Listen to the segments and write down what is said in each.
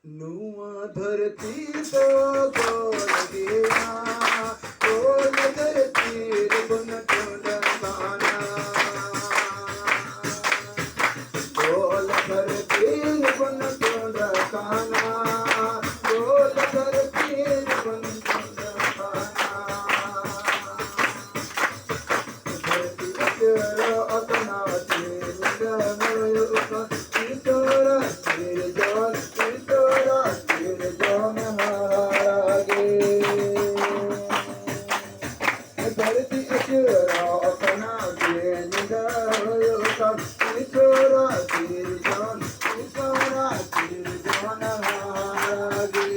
नुआ धरती तो गोल गया, गोल धरती बन टूटकाना, गोल धरती बन टूटकाना, गोल धरती बन टूटकाना, धरती तेरा अपना तेरे जन ईश्वर तेरे जन ईश्वर तेरे जन हारागे धरती तेरा अपना तेरे जन ईश्वर तेरे जन ईश्वर तेरे जन हारागे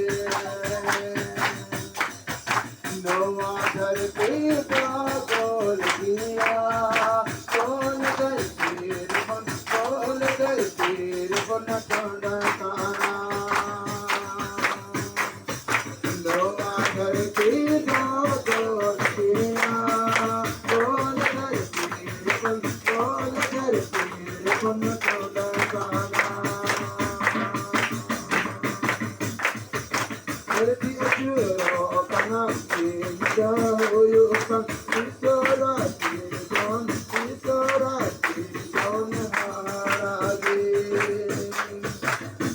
नवा धरती का बोल दिया कौन धरती बन कौन धरती बन टंडकाना नवा धरती का बोल दिया कौन धरती बन कौन धरती बन टंडकाना धरती अचूरो अपना तेरा kan isara tirjon harage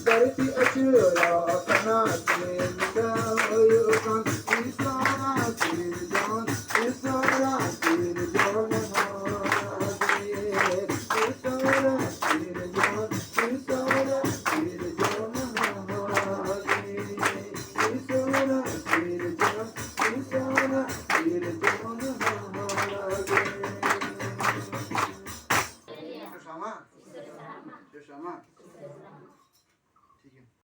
धरती अचूरा